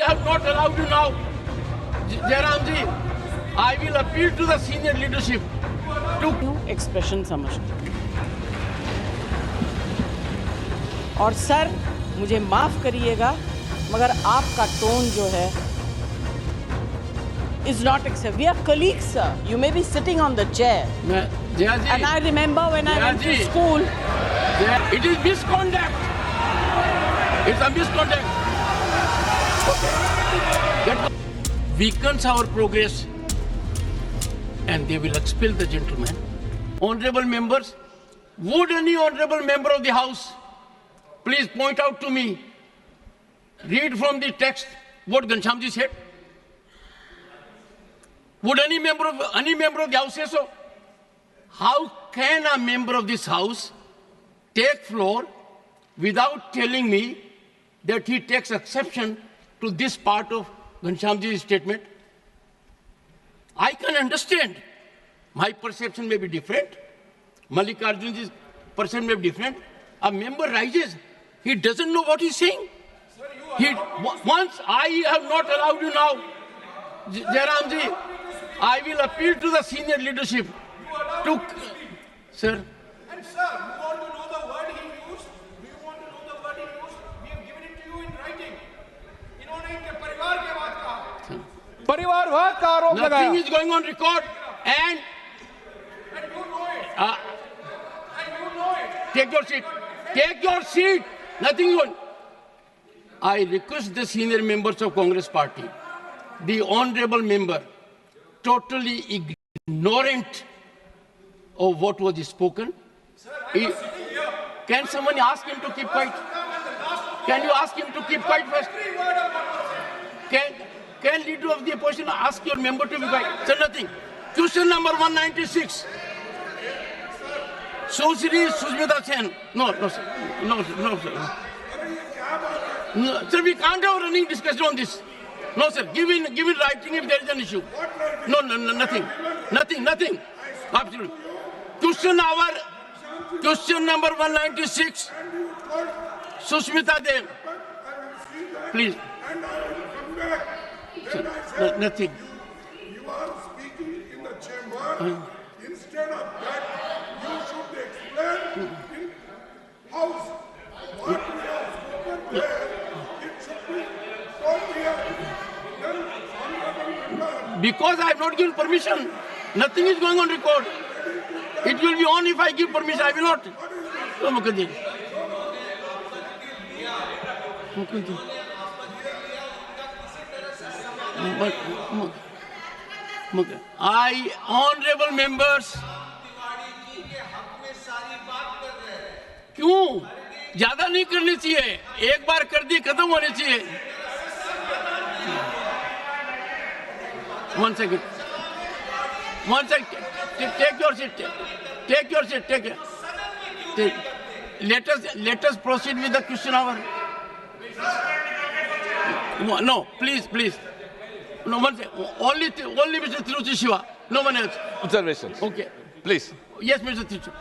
have not allowed you now. Jairam ji, I will appeal to the senior leadership to expression समझती हूँ। और sir मुझे माफ करिएगा मगर आपका टोन जो है is not acceptable. We are colleagues, sir. You may be sitting on the chair. Jaya ji, And I remember when I went to school. it is misconduct. It's a misconduct. That weakens our progress and they will expel the gentleman. Honorable members, would any honorable member of the House please point out to me, read from the text what Ghanshyamji said? Would any member of the House say so? How can a member of this House take floor without telling me that he takes exception to this part of Ghanshyamji's statement? I can understand. My perception may be different. Mallikarjunji's perception may be different. A member rises. He doesn't know what he's saying. Once I have not allowed you now, Jairamji, I will appeal to the senior leadership to... Sir. And sir, you want to know the word he used? Do you want to know the word he used? We have given it to you in writing. इन्होंने इनके परिवार के बाद कहा। परिवारवाद का आरोप लगाया। Nothing is going on record and you know it. And you know it. Take your seat. Take your seat. Nothing on. I request the senior members of Congress Party, the honorable member, totally ignorant of what was spoken. Can someone ask him to keep quiet? Can you ask him to keep quiet first? Can leader of the opposition ask your member to be quiet? Sir, nothing. Question number 196. Sushri Sushmita Sen. No, sir. No, sir. No, sir, we can't have a running discussion on this. No, sir. Give in writing if there is an issue. No, nothing. Nothing. Absolutely. Question number 196. Sushmita Sen. Please. Sir, nothing. You are speaking in the chamber. Instead of that, you should explain in house what we have spoken there. It should be told here. Then honorable member. Because I have not given permission. Nothing is going on record. It will be on if I give permission. I will not. No, Mukherjee. Honorable members. क्यों ज्यादा नहीं करनी चाहिए एक बार कर दी खत्म होनी चाहिए one second take your seat let us proceed with the question hour. No, please no one second. Only Mr. Tiruchi Shiva, no one else. Observations. Okay, Please. yes, Mr. Tiruchi.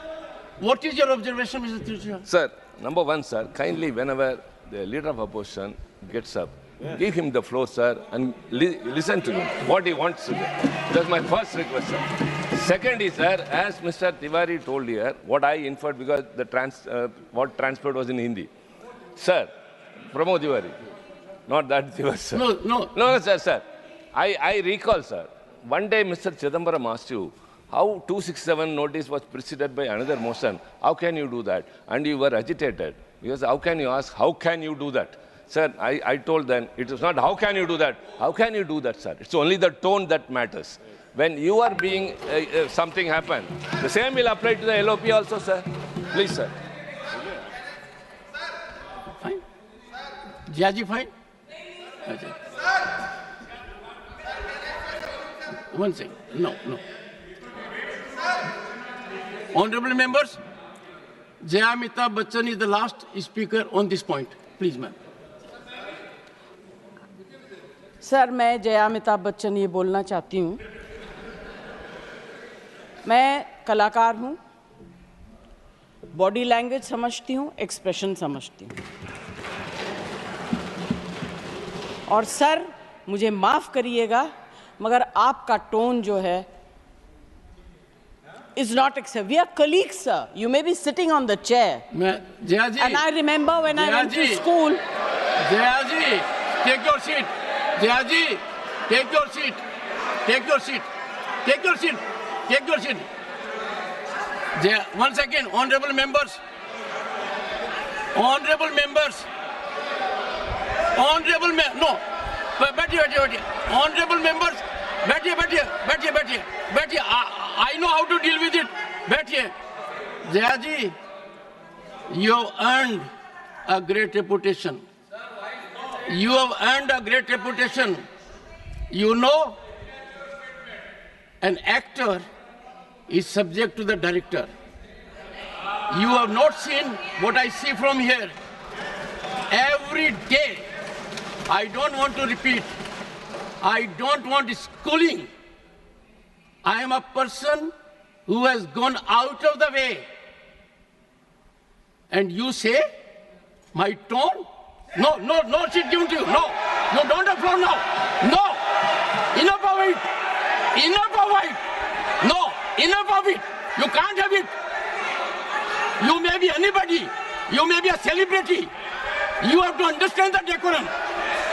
What is your observation, Mr. Tiruchi? Sir, number one, sir, kindly whenever the leader of opposition gets up, give him the floor, sir, and listen to him, what he wants to do. That's my first request, sir. Second is, sir, as Mr. Tiwari told here, what I inferred because the what transport was in Hindi. Sir, Pramod Tiwari, not that Tiwari, sir. No, sir. I recall, sir, one day Mr. Chidambaram asked you, how 267 notice was preceded by another motion? How can you do that? And you were agitated. Because how can you ask, how can you do that? Sir, I told them, it is not how can you do that? How can you do that, sir? It's only the tone that matters. When you are being, something happen, the same will apply to the LOP also, sir. Please, sir. Fine. Jaji, fine. Okay. One second. No. Honorable members, Jayamita Bachchan is the last speaker on this point. Please, ma'am. Sir मैं जयामिताभ बच्चन ये बोलना चाहती हूँ मैं कलाकार हूँ body language समझती हूँ एक्सप्रेशन समझती हूँ और सर मुझे माफ करिएगा मगर आपका टोन जो है is not acceptable. We are colleagues, sir. You may be sitting on the chair. Jaya ji. And I remember when I went to school. Jaya ji, take your seat. Jaya ji, take your seat. Take your seat. Take your seat. Take your seat. Jaya, 1 second, honorable members. Honorable members. Honorable no. बैठिए. Honorable members. बैठिए. I know how to deal with it. बैठिए. Jaya ji, you have earned a great reputation. You have earned a great reputation. You know, an actor is subject to the director. You have not seen what I see from here. Every day, I don't want to repeat. I don't want schooling. I am a person who has gone out of the way. And you say, my tone? No seat given to you. No, don't have floor now. No, enough of it. No, enough of it. You can't have it. You may be anybody. You may be a celebrity. You have to understand the decorum.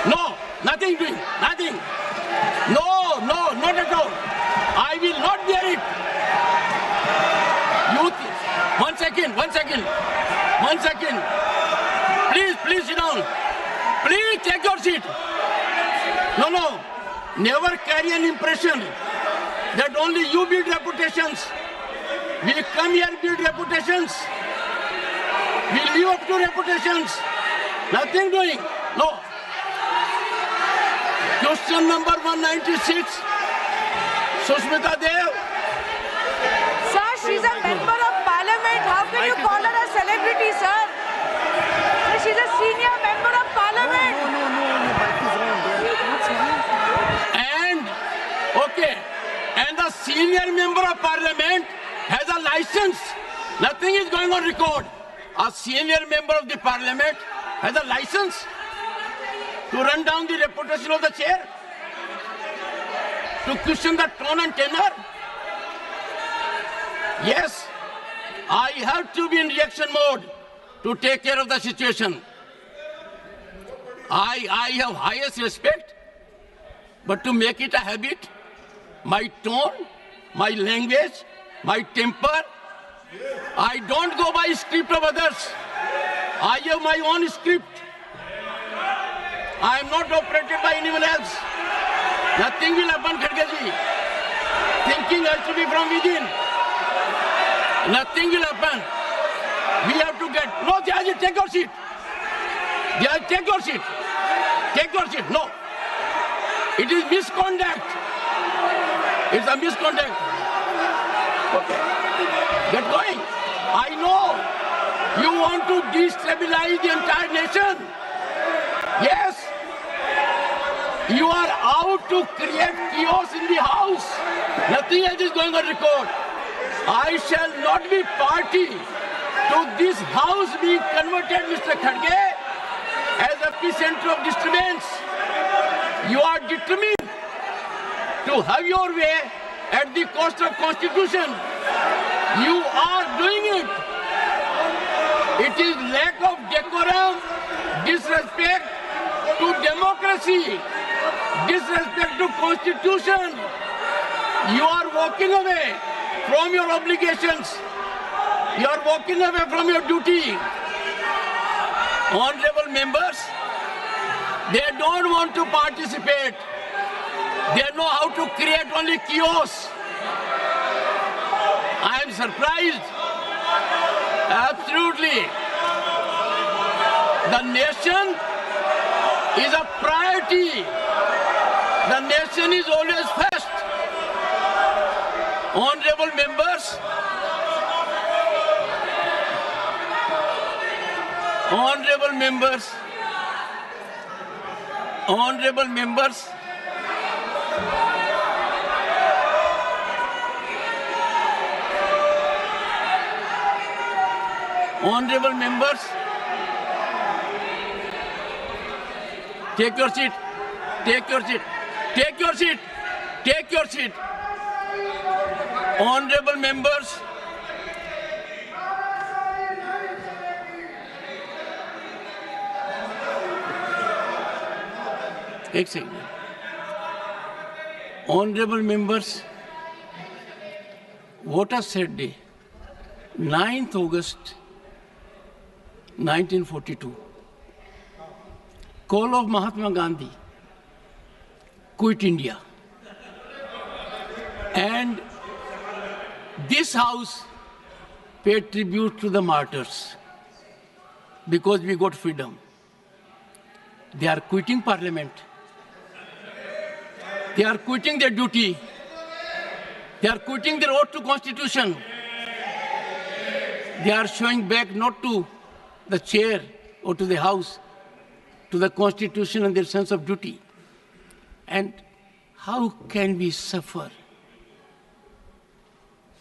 No, nothing doing, nothing. No, not at all. I will not bear it. One second. Please sit down. Please take your seat. No. Never carry an impression that only you build reputations. We come here build reputations. We live up to reputations. Nothing doing. No. Question number 196. Sushmita Dev. Sir, she's a member of parliament. How can you call her a celebrity, sir? Sir, she's a senior member of parliament. And the senior member of parliament has a license. Nothing is going on record. A senior member of the parliament has a license to run down the reputation of the chair, to question the tone and tenor. Yes, I have to be in reaction mode to take care of the situation. I have highest respect, but to make it a habit, my tone, my language, my temper, I don't go by script of others. I have my own script. I am not operated by anyone else. Nothing will happen, Khadge ji. Thinking has to be from within. Nothing will happen. We have to get... No, Jaya ji, take your seat. Jaya, take your seat. Take your seat. No. It is misconduct. It's a misconduct. Okay. Get going. I know you want to destabilize the entire nation. Yes. You are out to create chaos in the house. Nothing else is going on record. I shall not be party to this house being converted, Mr. Khadge, as a epicenter of disturbance. You are determined to have your way at the cost of Constitution. You are doing it. It is lack of decorum, disrespect to democracy, disrespect to Constitution. You are walking away from your obligations. You are walking away from your duty. Honorable members, they don't want to participate. They know how to create only chaos. I am surprised. Absolutely. The nation is a priority. The nation is always first. Honorable members, honorable members, honorable members, honorable members, take your seat. Take your seat. Take your seat. Take your seat. Honorable members, एक second. Honorable members, what a sad day. 9th August 1942. Call of Mahatma Gandhi. Quit India. And this house paid tribute to the martyrs because we got freedom. They are quitting parliament. They are quitting their duty. They are quitting their oath to constitution. They are showing back not to the chair or to the house, to the constitution and their sense of duty. And how can we suffer?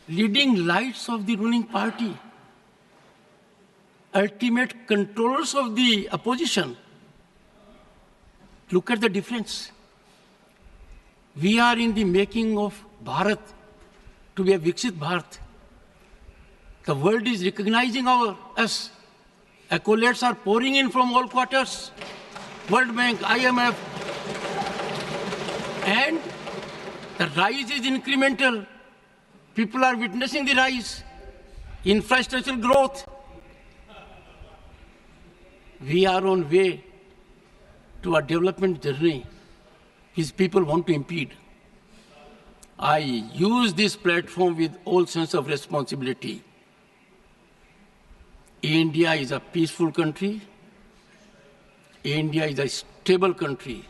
Leading lights of the ruling party, ultimate controllers of the opposition. Look at the difference. We are in the making of Bharat to be a Viksit Bharat. The world is recognizing us. Accolades are pouring in from all quarters. World Bank, IMF. And the rise is incremental. People are witnessing the rise. Infrastructural growth. We are on way to a development journey which people want to impede. I use this platform with all sense of responsibility. India is a peaceful country. India is a stable country.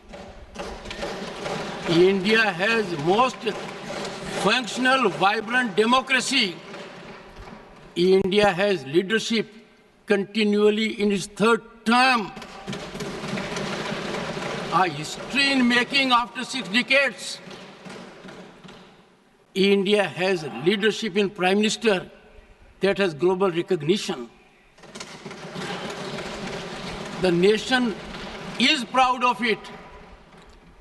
India has most functional, vibrant democracy. India has leadership continually in its third term. A history in making after 6 decades. India has leadership in Prime Minister that has global recognition. The nation is proud of it.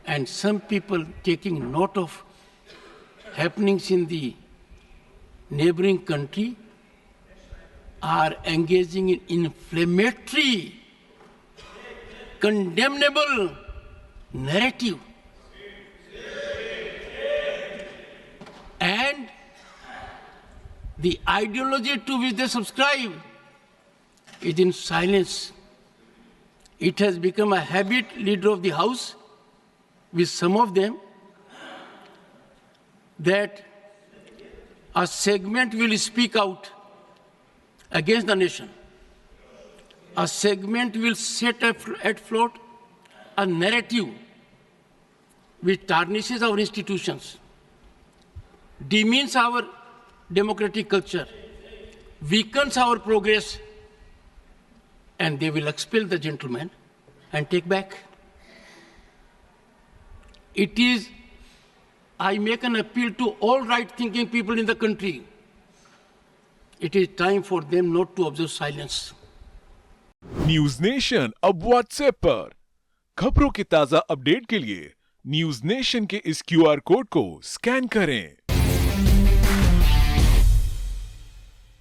And some people taking note of happenings in the neighboring country are engaging in inflammatory, condemnable narrative. And the ideology to which they subscribe is in silence. It has become a habit, leader of the house, with some of them, that a segment will speak out against the nation. A segment will set at float a narrative which tarnishes our institutions, demeans our democratic culture, weakens our progress, and they will expel the gentleman and take back. It is, I make an appeal to all right-thinking people in the country. It is time for them not to observe silence. News nation अब WhatsApp पर खबरों के ताजा update के लिए news nation के इस QR code को स्कैन करें.